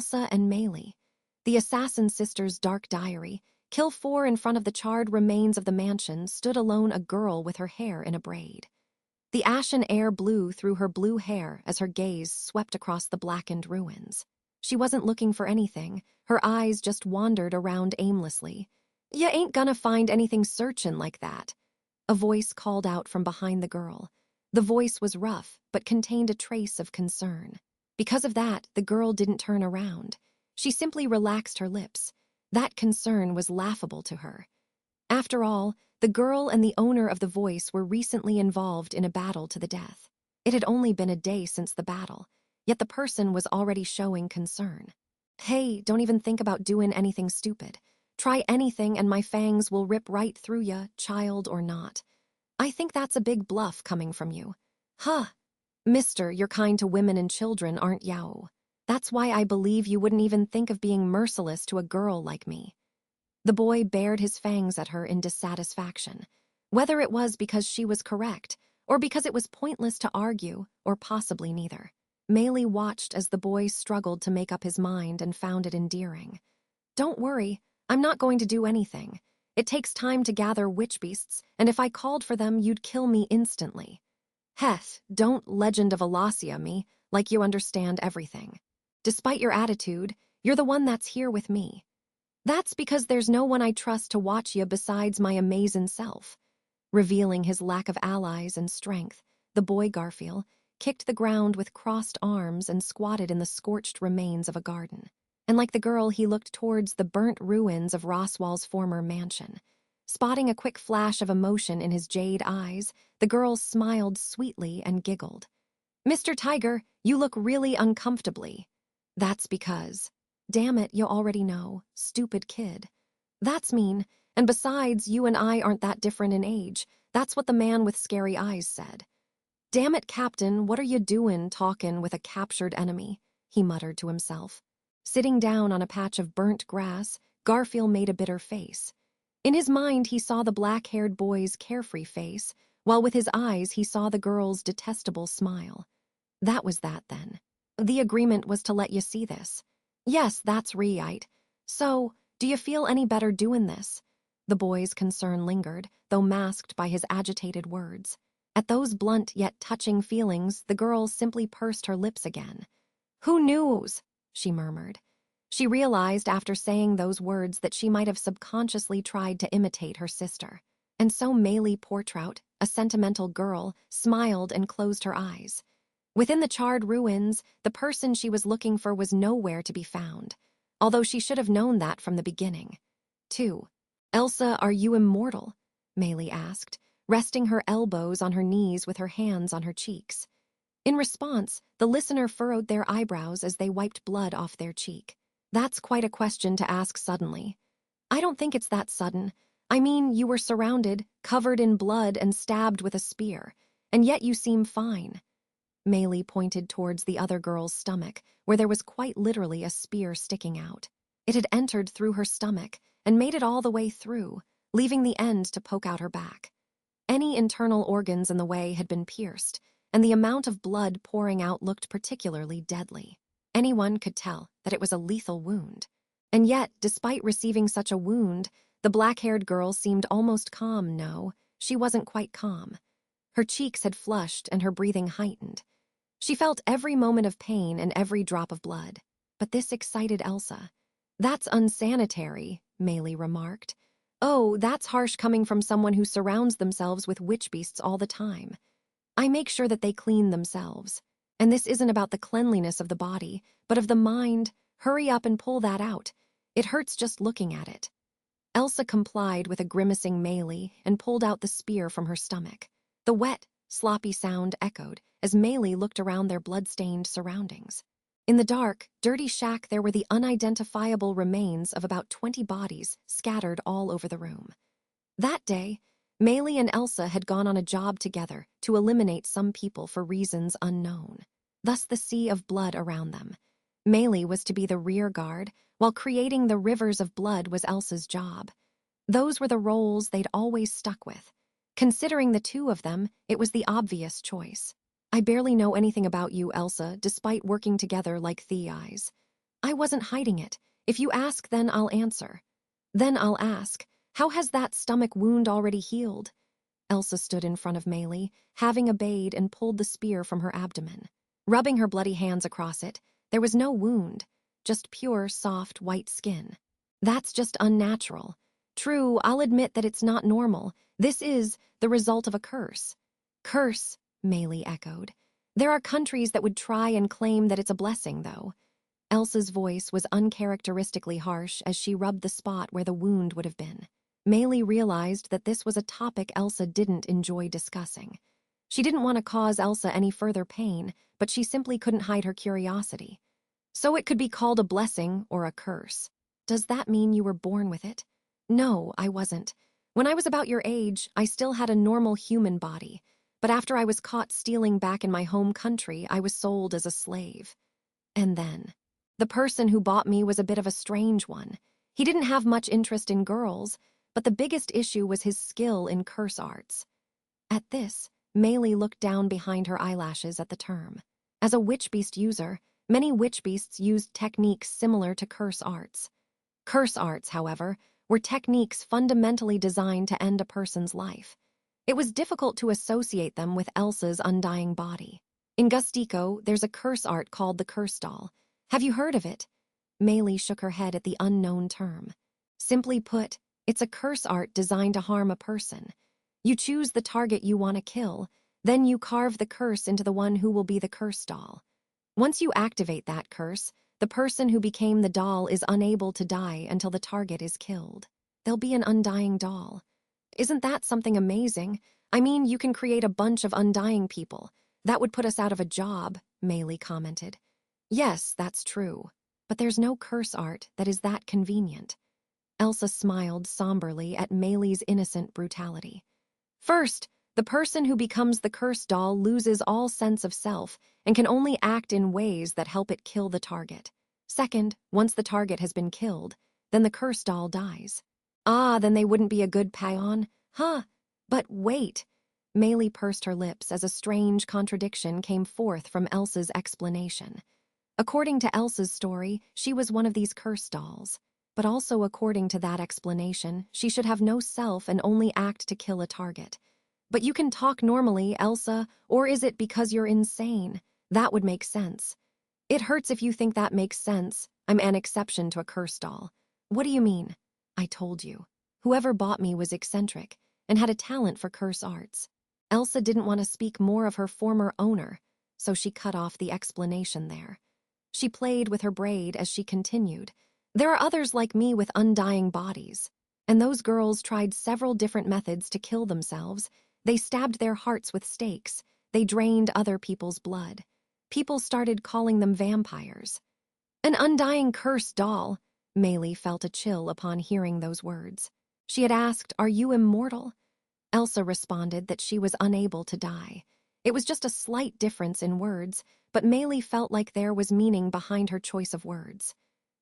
Elsa and Meili. The assassin sister's dark diary. Kill 4 in front of the charred remains of the mansion stood alone a girl with her hair in a braid. The ashen air blew through her blue hair as her gaze swept across the blackened ruins. She wasn't looking for anything. Her eyes just wandered around aimlessly. "Ya ain't gonna find anything searchin' like that." A voice called out from behind the girl. The voice was rough, but contained a trace of concern. Because of that, the girl didn't turn around. She simply relaxed her lips. That concern was laughable to her. After all, the girl and the owner of the voice were recently involved in a battle to the death. It had only been a day since the battle, yet the person was already showing concern. "Hey, don't even think about doing anything stupid. Try anything and my fangs will rip right through ya, child or not. I think that's a big bluff coming from you." "Huh. Mister, you're kind to women and children, aren't you? That's why I believe you wouldn't even think of being merciless to a girl like me." The boy bared his fangs at her in dissatisfaction. Whether it was because she was correct, or because it was pointless to argue, or possibly neither. Meili watched as the boy struggled to make up his mind and found it endearing. "Don't worry, I'm not going to do anything. It takes time to gather witch beasts, and if I called for them, you'd kill me instantly." "Heth, don't Legend of Alasia me, like you understand everything. Despite your attitude, you're the one that's here with me. That's because there's no one I trust to watch you besides my amazing self." Revealing his lack of allies and strength, the boy Garfield kicked the ground with crossed arms and squatted in the scorched remains of a garden. And like the girl, he looked towards the burnt ruins of Roswell's former mansion. Spotting a quick flash of emotion in his jade eyes, the girl smiled sweetly and giggled. "Mr. Tiger, you look really uncomfortably." "That's because..." "Damn it, you already know, stupid kid." "That's mean, and besides, you and I aren't that different in age. That's what the man with scary eyes said." "Damn it, Captain, what are you doing talking with a captured enemy?" he muttered to himself. Sitting down on a patch of burnt grass, Garfield made a bitter face. In his mind, he saw the black-haired boy's carefree face, while with his eyes he saw the girl's detestable smile. That was that, then. The agreement was to let you see this. "Yes, that's right. So, do you feel any better doing this?" The boy's concern lingered, though masked by his agitated words. At those blunt yet touching feelings, the girl simply pursed her lips again. "Who knows?" she murmured. She realized after saying those words that she might have subconsciously tried to imitate her sister. And so Meili Portrout, a sentimental girl, smiled and closed her eyes. Within the charred ruins, the person she was looking for was nowhere to be found, although she should have known that from the beginning. 2. "Elsa, are you immortal?" Meili asked, resting her elbows on her knees with her hands on her cheeks. In response, the listener furrowed their eyebrows as they wiped blood off their cheek. "That's quite a question to ask suddenly." "I don't think it's that sudden. I mean, you were surrounded, covered in blood and stabbed with a spear, and yet you seem fine." Meili pointed towards the other girl's stomach, where there was quite literally a spear sticking out. It had entered through her stomach and made it all the way through, leaving the end to poke out her back. Any internal organs in the way had been pierced, and the amount of blood pouring out looked particularly deadly. Anyone could tell that it was a lethal wound. And yet, despite receiving such a wound, the black-haired girl seemed almost calm. No, she wasn't quite calm. Her cheeks had flushed and her breathing heightened. She felt every moment of pain and every drop of blood. But this excited Elsa. "That's unsanitary," Meili remarked. "Oh, that's harsh coming from someone who surrounds themselves with witch beasts all the time. I make sure that they clean themselves. And this isn't about the cleanliness of the body, but of the mind. Hurry up and pull that out. It hurts just looking at it." Elsa complied with a grimacing Meili and pulled out the spear from her stomach. The wet, sloppy sound echoed as Meili looked around their blood-stained surroundings. In the dark, dirty shack there were the unidentifiable remains of about 20 bodies scattered all over the room. That day, Meili and Elsa had gone on a job together to eliminate some people for reasons unknown. Thus the sea of blood around them. Meili was to be the rear guard, while creating the rivers of blood was Elsa's job. Those were the roles they'd always stuck with. Considering the two of them, it was the obvious choice. "I barely know anything about you, Elsa, despite working together like thieves." I wasn't hiding it. If you ask, then I'll answer. Then I'll ask, how has that stomach wound already healed? Elsa stood in front of Meili, having obeyed and pulled the spear from her abdomen. Rubbing her bloody hands across it, there was no wound, just pure, soft, white skin. That's just unnatural. True, I'll admit that it's not normal. This is the result of a curse. Curse, Meili echoed. There are countries that would try and claim that it's a blessing, though. Elsa's voice was uncharacteristically harsh as she rubbed the spot where the wound would have been. Meili realized that this was a topic Elsa didn't enjoy discussing. She didn't want to cause Elsa any further pain, but she simply couldn't hide her curiosity. So it could be called a blessing or a curse. Does that mean you were born with it? No, I wasn't. When I was about your age, I still had a normal human body. But after I was caught stealing back in my home country, I was sold as a slave. And then, the person who bought me was a bit of a strange one. He didn't have much interest in girls, but the biggest issue was his skill in curse arts. At this, Meili looked down behind her eyelashes at the term. As a witch beast user, many witch beasts used techniques similar to curse arts. Curse arts, however, were techniques fundamentally designed to end a person's life. It was difficult to associate them with Elsa's undying body. In Gustico, there's a curse art called the Curse Doll. Have you heard of it? Meili shook her head at the unknown term. Simply put, it's a curse art designed to harm a person. You choose the target you want to kill, then you carve the curse into the one who will be the curse doll. Once you activate that curse, the person who became the doll is unable to die until the target is killed. They'll be an undying doll. Isn't that something amazing? I mean, you can create a bunch of undying people. That would put us out of a job, Meili commented. Yes, that's true. But there's no curse art that is that convenient. Elsa smiled somberly at Meili's innocent brutality. First, the person who becomes the curse doll loses all sense of self and can only act in ways that help it kill the target. Second, once the target has been killed, then the curse doll dies. Ah, then they wouldn't be a good pawn? Huh. But wait. Meili pursed her lips as a strange contradiction came forth from Elsa's explanation. According to Elsa's story, she was one of these curse dolls. But also according to that explanation, she should have no self and only act to kill a target. But you can talk normally, Elsa, or is it because you're insane? That would make sense. It hurts if you think that makes sense. I'm an exception to a curse doll. What do you mean? I told you. Whoever bought me was eccentric and had a talent for curse arts. Elsa didn't want to speak more of her former owner, so she cut off the explanation there. She played with her braid as she continued. There are others like me with undying bodies, and those girls tried several different methods to kill themselves. They stabbed their hearts with stakes. They drained other people's blood. People started calling them vampires. An undying cursed doll. Meili felt a chill upon hearing those words. She had asked, "Are you immortal?" Elsa responded that she was unable to die. It was just a slight difference in words, but Meili felt like there was meaning behind her choice of words.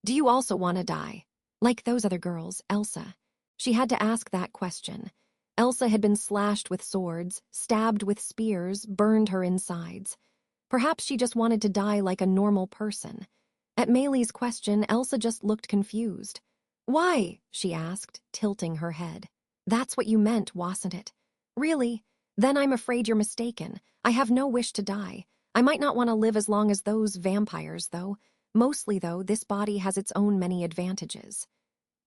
Do you also want to die? Like those other girls, Elsa. She had to ask that question. Elsa had been slashed with swords, stabbed with spears, burned her insides. Perhaps she just wanted to die like a normal person. At Meili's question, Elsa just looked confused. Why? She asked, tilting her head. That's what you meant, wasn't it? Really? Then I'm afraid you're mistaken. I have no wish to die. I might not want to live as long as those vampires, though. Mostly, though, this body has its own many advantages.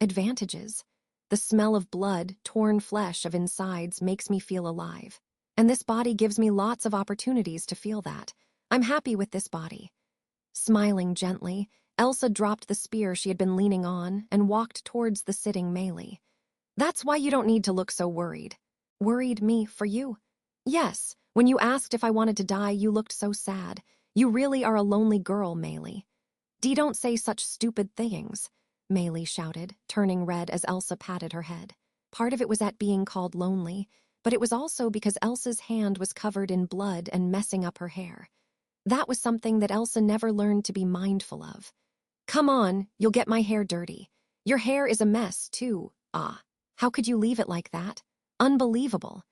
Advantages? The smell of blood, torn flesh of insides makes me feel alive. And this body gives me lots of opportunities to feel that. I'm happy with this body. Smiling gently, Elsa dropped the spear she had been leaning on and walked towards the sitting Meili. That's why you don't need to look so worried. Worried me for you? Yes, when you asked if I wanted to die, you looked so sad. You really are a lonely girl, Meili. Don't say such stupid things, Meili shouted, turning red as Elsa patted her head. Part of it was at being called lonely, but it was also because Elsa's hand was covered in blood and messing up her hair. That was something that Elsa never learned to be mindful of. Come on, you'll get my hair dirty. Your hair is a mess, too. Ah, how could you leave it like that? Unbelievable.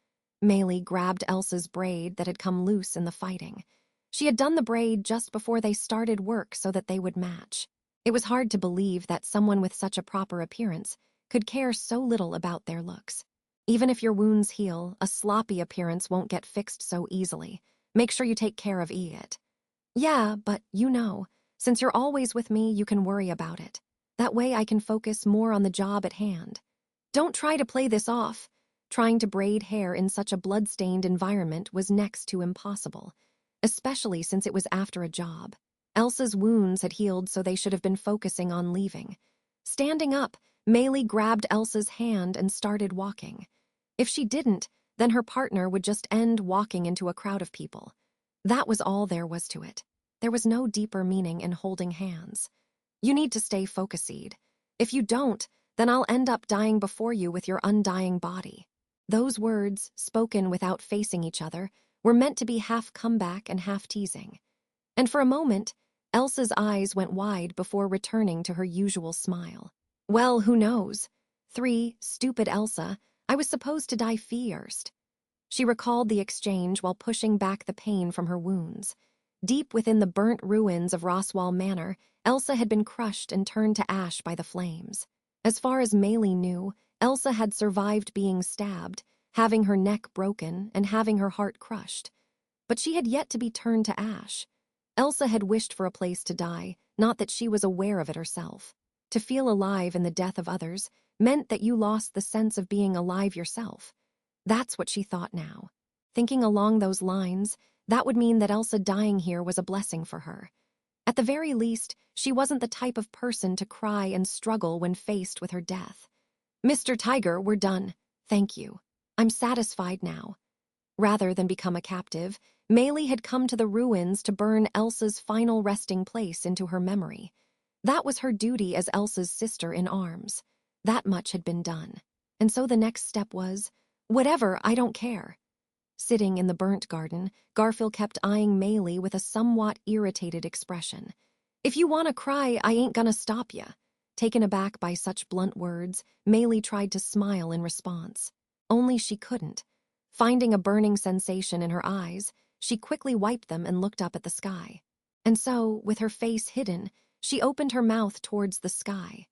Meili grabbed Elsa's braid that had come loose in the fighting. She had done the braid just before they started work so that they would match. It was hard to believe that someone with such a proper appearance could care so little about their looks. Even if your wounds heal, a sloppy appearance won't get fixed so easily. Make sure you take care of it. Yeah, but since you're always with me, you can worry about it. That way I can focus more on the job at hand. Don't try to play this off. Trying to braid hair in such a blood-stained environment was next to impossible, especially since it was after a job. Elsa's wounds had healed, so they should have been focusing on leaving. Standing up, Meili grabbed Elsa's hand and started walking. If she didn't, then her partner would just end walking into a crowd of people. That was all there was to it. There was no deeper meaning in holding hands. You need to stay focused. If you don't, then I'll end up dying before you with your undying body. Those words, spoken without facing each other, were meant to be half comeback and half teasing. And for a moment, Elsa's eyes went wide before returning to her usual smile. Well, who knows? Stupid Elsa, I was supposed to die first. She recalled the exchange while pushing back the pain from her wounds. Deep within the burnt ruins of Roswell Manor, Elsa had been crushed and turned to ash by the flames. As far as Meili knew, Elsa had survived being stabbed, having her neck broken and having her heart crushed. But she had yet to be turned to ash. Elsa had wished for a place to die, not that she was aware of it herself. To feel alive in the death of others meant that you lost the sense of being alive yourself. That's what she thought now. Thinking along those lines, that would mean that Elsa dying here was a blessing for her. At the very least, she wasn't the type of person to cry and struggle when faced with her death. Mr. Tiger, we're done. Thank you. I'm satisfied now. Rather than become a captive, Meili had come to the ruins to burn Elsa's final resting place into her memory. That was her duty as Elsa's sister in arms. That much had been done. And so the next step was, whatever, I don't care. Sitting in the burnt garden, Garfield kept eyeing Meili with a somewhat irritated expression. If you want to cry, I ain't gonna stop ya. Taken aback by such blunt words, Meili tried to smile in response. Only she couldn't. Finding a burning sensation in her eyes, she quickly wiped them and looked up at the sky. And so, with her face hidden, she opened her mouth towards the sky.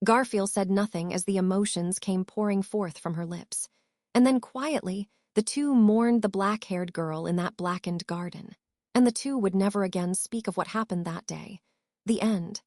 Garfield said nothing as the emotions came pouring forth from her lips. And then quietly, the two mourned the black-haired girl in that blackened garden. And the two would never again speak of what happened that day. The end.